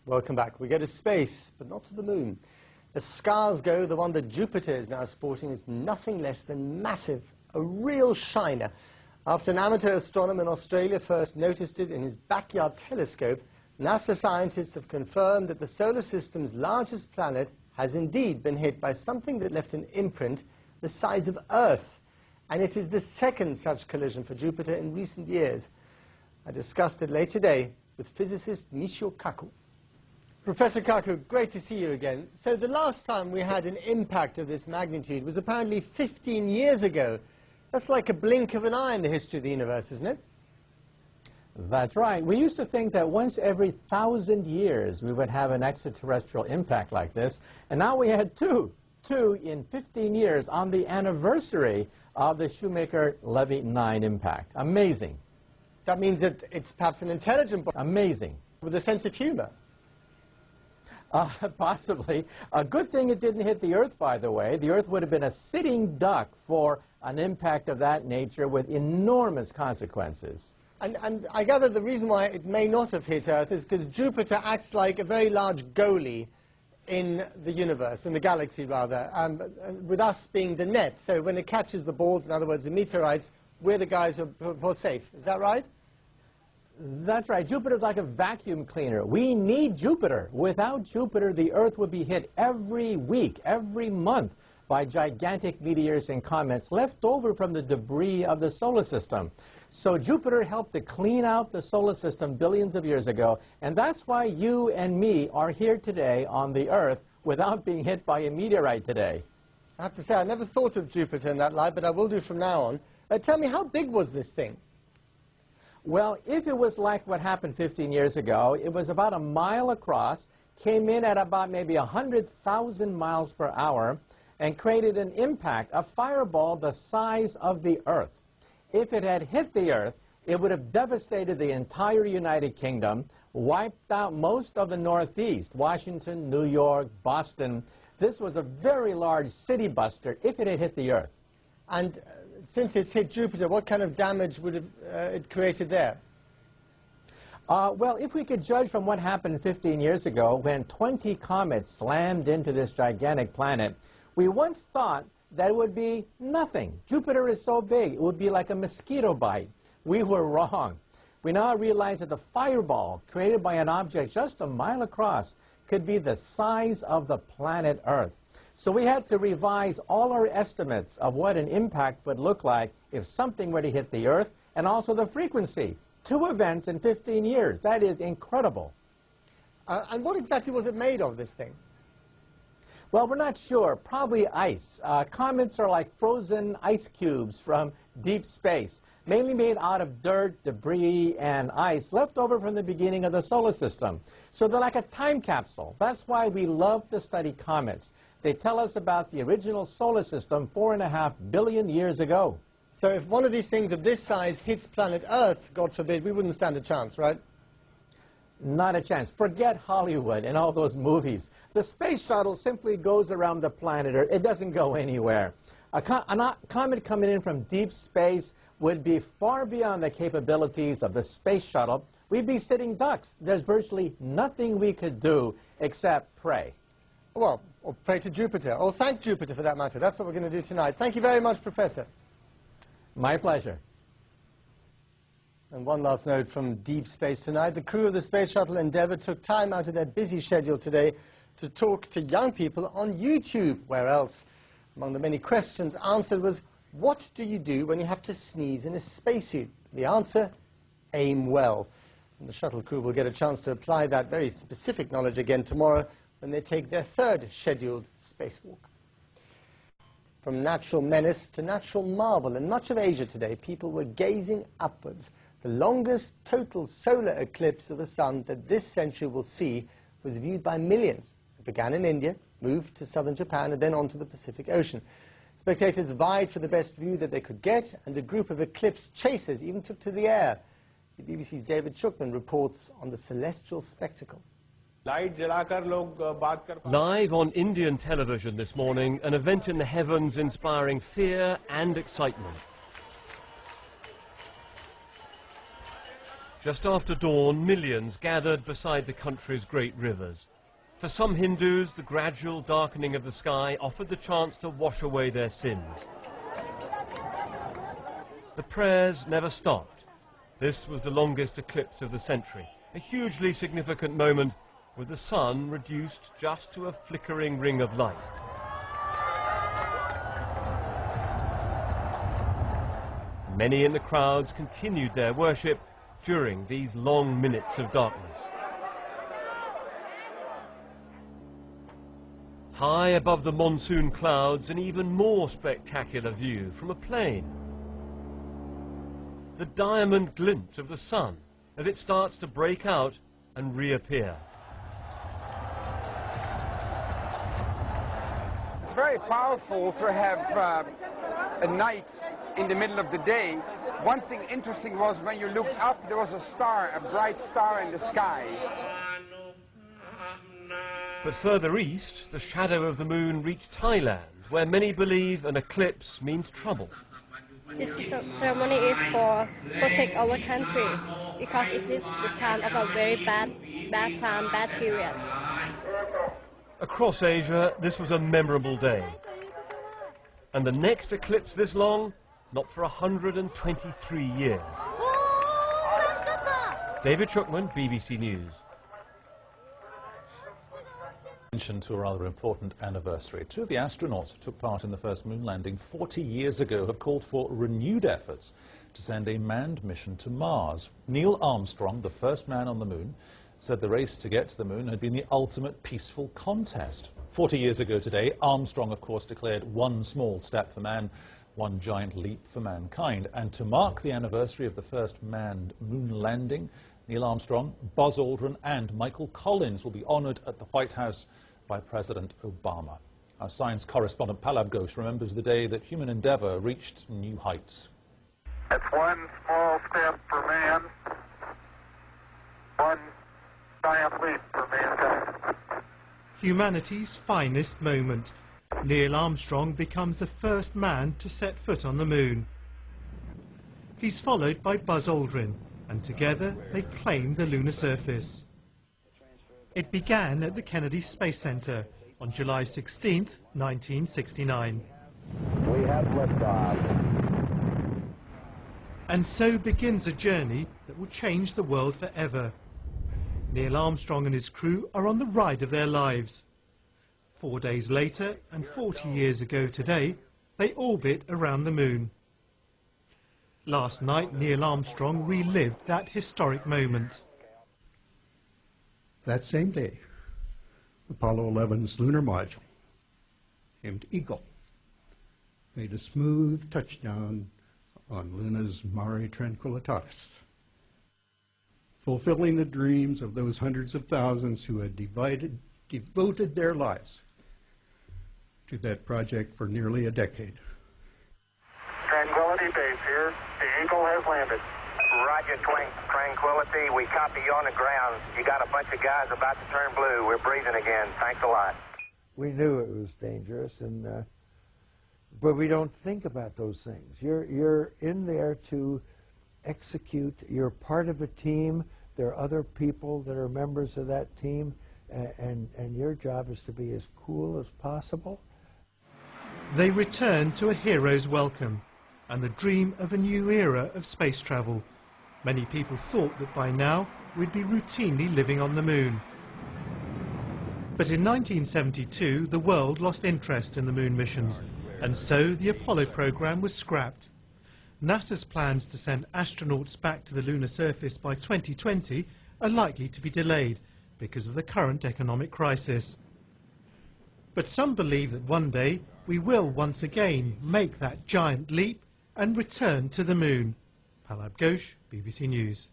Welcome back. We go to space, but not to the moon. As scars go, the one that Jupiter is now sporting is nothing less than massive, a real shiner. After an amateur astronomer in Australia first noticed it in his backyard telescope, NASA scientists have confirmed that the solar system's largest planet has indeed been hit by something that left an imprint the size of Earth. And it is the second such collision for Jupiter in recent years. I discussed it late today with physicist Michio Kaku. Professor Kaku, great to see you again. So the last time we had an impact of this magnitude was apparently 15 years ago. That's like a blink of an eye in the history of the universe, isn't it? That's right. We used to think that once every 1,000 years we would have an extraterrestrial impact like this, and now we had two in 15 years on the anniversary of the Shoemaker-Levy 9 impact. Amazing. That means that it's perhaps an intelligent body. Amazing. With a sense of humor. Possibly. A good thing it didn't hit the Earth, by the way. The Earth would have been a sitting duck for an impact of that nature with enormous consequences. And I gather the reason why it may not have hit Earth is because Jupiter acts like a very large goalie in the universe, in the galaxy rather, with us being the net. So when it catches the balls, in other words the meteorites, we're the guys who are safe. Is that right? That's right. Jupiter's like a vacuum cleaner. We need Jupiter. Without Jupiter, the Earth would be hit every week, every month by gigantic meteors and comets left over from the debris of the solar system. So Jupiter helped to clean out the solar system billions of years ago, and that's why you and me are here today on the Earth without being hit by a meteorite today. I have to say, I never thought of Jupiter in that light, but I will do from now on. Tell me, how big was this thing? Well, if it was like what happened 15 years ago, it was about a mile across, came in at about maybe 100,000 miles per hour, and created an impact, a fireball the size of the Earth. If it had hit the Earth, it would have devastated the entire United Kingdom, wiped out most of the Northeast, Washington, New York, Boston. This was a very large city buster if it had hit the Earth. And since it's hit Jupiter, what kind of damage would it created there? Well, if we could judge from what happened 15 years ago when 20 comets slammed into this gigantic planet, we once thought that it would be nothing. Jupiter is so big, it would be like a mosquito bite. We were wrong. We now realize that the fireball created by an object just a mile across could be the size of the planet Earth. So we had to revise all our estimates of what an impact would look like if something were to hit the Earth, and also the frequency. 2 events in 15 years. That is incredible. And what exactly was it made of, this thing? Well, we're not sure. Probably ice. Comets are like frozen ice cubes from deep space, mainly made out of dirt, debris, and ice left over from the beginning of the solar system. So they're like a time capsule. That's why we love to study comets. They tell us about the original solar system 4.5 billion years ago. So if one of these things of this size hits planet Earth, God forbid, we wouldn't stand a chance, right? Not a chance. Forget Hollywood and all those movies. The space shuttle simply goes around the planet Earth. It doesn't go anywhere. A comet coming in from deep space would be far beyond the capabilities of the space shuttle. We'd be sitting ducks. There's virtually nothing we could do except pray. Well, or pray to Jupiter, or thank Jupiter for that matter. That's what we're going to do tonight. Thank you very much, Professor. My pleasure. And one last note from deep space tonight. The crew of the Space Shuttle Endeavour took time out of their busy schedule today to talk to young people on YouTube. Where else? Among the many questions answered was, what do you do when you have to sneeze in a spacesuit? The answer, aim well. And the shuttle crew will get a chance to apply that very specific knowledge again tomorrow when they take their 3rd scheduled spacewalk. From natural menace to natural marvel, in much of Asia today, people were gazing upwards. The longest total solar eclipse of the sun that this century will see was viewed by millions. It began in India, moved to southern Japan, and then on to the Pacific Ocean. Spectators vied for the best view that they could get, and a group of eclipse chasers even took to the air. The BBC's David Shukman reports on the celestial spectacle. Live on Indian television this morning, an event in the heavens inspiring fear and excitement. Just after dawn, millions gathered beside the country's great rivers. For some Hindus, the gradual darkening of the sky offered the chance to wash away their sins. The prayers never stopped. This was the longest eclipse of the century, a hugely significant moment with the sun reduced just to a flickering ring of light. Many in the crowds continued their worship during these long minutes of darkness. High above the monsoon clouds, an even more spectacular view from a plane. The diamond glint of the sun as it starts to break out and reappear. It's very powerful to have a night in the middle of the day. One thing interesting was when you looked up, there was a star, a bright star in the sky. But further east, the shadow of the moon reached Thailand, where many believe an eclipse means trouble. This ceremony is for protect our country because it is the time of a very bad time, bad period. Across Asia, this was a memorable day. And the next eclipse this long, not for 123 years. David Shookman, BBC News. To a rather important anniversary. Two of the astronauts who took part in the first moon landing 40 years ago have called for renewed efforts to send a manned mission to Mars. Neil Armstrong, the first man on the moon, said the race to get to the moon had been the ultimate peaceful contest. 40 years ago today, Armstrong, of course, declared one small step for man, one giant leap for mankind. And to mark the anniversary of the first manned moon landing, Neil Armstrong, Buzz Aldrin and Michael Collins will be honoured at the White House by President Obama. Our science correspondent Palab Ghosh remembers the day that human endeavour reached new heights. It's one small step for man, one giant leap for mankind. Humanity's finest moment. Neil Armstrong becomes the first man to set foot on the moon. He's followed by Buzz Aldrin, and together they claim the lunar surface. It began at the Kennedy Space Center on July 16th, 1969. We have liftoff. And so begins a journey that will change the world forever. Neil Armstrong and his crew are on the ride of their lives. 4 days later, and 40 years ago today, they orbit around the moon. Last night, Neil Armstrong relived that historic moment. That same day, Apollo 11's lunar module, named Eagle, made a smooth touchdown on Luna's Mare Tranquillitatis, fulfilling the dreams of those hundreds of thousands who had devoted their lives to that project for nearly a decade. Tranquility Base here. The Eagle has landed. Roger, Tranquility. We copy you on the ground. You got a bunch of guys about to turn blue. We're breathing again. Thanks a lot. We knew it was dangerous, but we don't think about those things. You're in there to execute. You're part of a team. There are other people that are members of that team, and your job is to be as cool as possible. They return to a hero's welcome and the dream of a new era of space travel. Many people thought that by now we'd be routinely living on the moon. But in 1972, the world lost interest in the moon missions, and so the Apollo program was scrapped. NASA's plans to send astronauts back to the lunar surface by 2020 are likely to be delayed because of the current economic crisis. But some believe that one day we will once again make that giant leap and return to the moon. Palab Ghosh, BBC News.